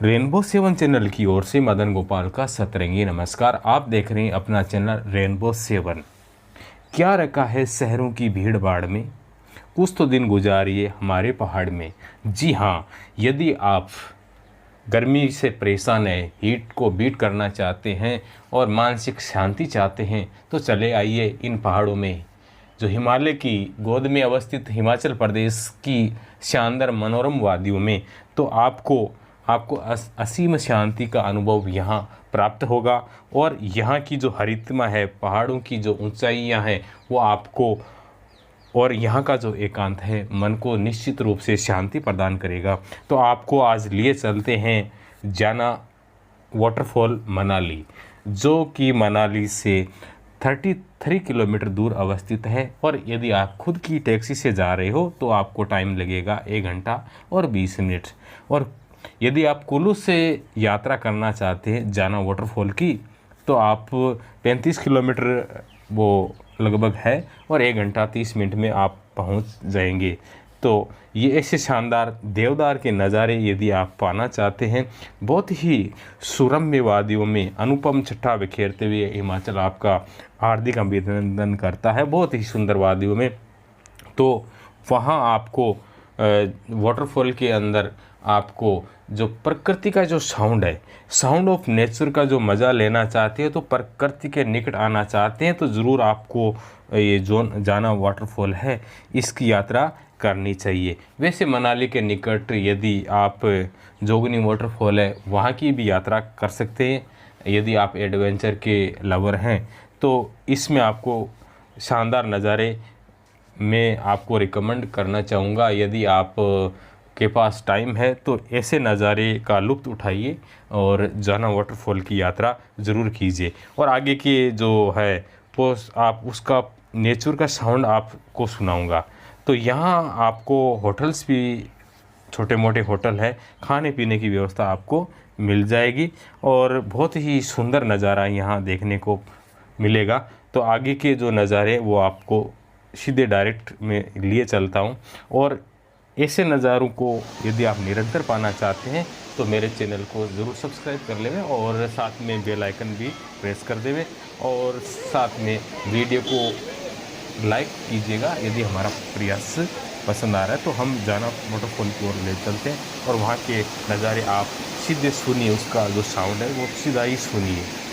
Rainbow seven channel की ओर से मदन गोपाल का सतरंगी नमस्कार। आप देख रहे हैं अपना चैनल रेनबो सेवन। क्या रखा है शहरों की भीड़ भाड़ में, कुछ तो दिन गुजारिए हमारे पहाड़ में। जी हाँ, यदि आप गर्मी से परेशान हैं, हीट को बीट करना चाहते हैं और मानसिक शांति चाहते हैं तो चले आइए इन पहाड़ों में, जो हिमालय की गोद में अवस्थित हिमाचल प्रदेश की शानदार मनोरम वादियों में। तो आपको आपको असीम शांति का अनुभव यहाँ प्राप्त होगा और यहाँ की जो हरितमा है, पहाड़ों की जो ऊंचाइयाँ हैं वो आपको, और यहाँ का जो एकांत है मन को निश्चित रूप से शांति प्रदान करेगा। तो आपको आज लिए चलते हैं जाना वाटरफॉल मनाली, जो कि मनाली से 33 किलोमीटर दूर अवस्थित है। और यदि आप खुद की टैक्सी से जा रहे हो तो आपको टाइम लगेगा 1 घंटा और 20 मिनट। और यदि आप कुल्लू से यात्रा करना चाहते हैं जाना वाटरफॉल की, तो आप 35 किलोमीटर वो लगभग है और 1 घंटा 30 मिनट में आप पहुंच जाएंगे। तो ये ऐसे शानदार देवदार के नज़ारे यदि आप पाना चाहते हैं, बहुत ही सुरम्य वादियों में अनुपम छट्टा बिखेरते हुए हिमाचल आपका हार्दिक अभिनंदन करता है, बहुत ही सुंदर वादियों में। तो वहाँ आपको वाटरफॉल के अंदर आपको जो प्रकृति का जो साउंड है, साउंड ऑफ नेचर का जो मज़ा लेना चाहते हैं, तो प्रकृति के निकट आना चाहते हैं, तो ज़रूर आपको ये जो जाना वाटरफॉल है इसकी यात्रा करनी चाहिए। वैसे मनाली के निकट यदि आप जोगनी वाटरफॉल है वहाँ की भी यात्रा कर सकते हैं। यदि आप एडवेंचर के लवर हैं तो इसमें आपको शानदार नज़ारे मैं आपको रिकमेंड करना चाहूँगा। यदि आप के पास टाइम है तो ऐसे नज़ारे का लुत्फ़ उठाइए और जाना वाटरफॉल की यात्रा ज़रूर कीजिए। और आगे की जो है वो आप उसका नेचर का साउंड आपको सुनाऊंगा। तो यहाँ आपको होटल्स भी, छोटे मोटे होटल है, खाने पीने की व्यवस्था आपको मिल जाएगी और बहुत ही सुंदर नज़ारा यहाँ देखने को मिलेगा। तो आगे के जो नज़ारे वो आपको सीधे डायरेक्ट में लिए चलता हूँ। और ऐसे नज़ारों को यदि आप निरंतर पाना चाहते हैं तो मेरे चैनल को ज़रूर सब्सक्राइब कर लेवें और साथ में बेल आइकन भी प्रेस कर देवें और साथ में वीडियो को लाइक कीजिएगा। यदि हमारा प्रयास पसंद आ रहा है तो हम जाना वाटरफॉल की ओर ले चलते हैं और वहाँ के नज़ारे आप सीधे सुनिए, उसका जो साउंड है वो सीधा ही सुनिए।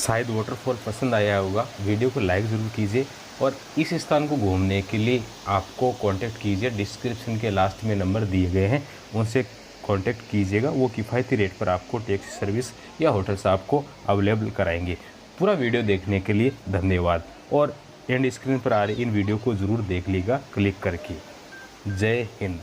शायद वाटरफॉल पसंद आया होगा, वीडियो को लाइक ज़रूर कीजिए। और इस स्थान को घूमने के लिए आपको कांटेक्ट कीजिए, डिस्क्रिप्शन के लास्ट में नंबर दिए गए हैं, उनसे कांटेक्ट कीजिएगा। वो किफ़ायती रेट पर आपको टैक्सी सर्विस या होटल्स आपको अवेलेबल कराएंगे। पूरा वीडियो देखने के लिए धन्यवाद। और एंड स्क्रीन पर आ रही इन वीडियो को ज़रूर देख लीजिएगा क्लिक करके। जय हिंद।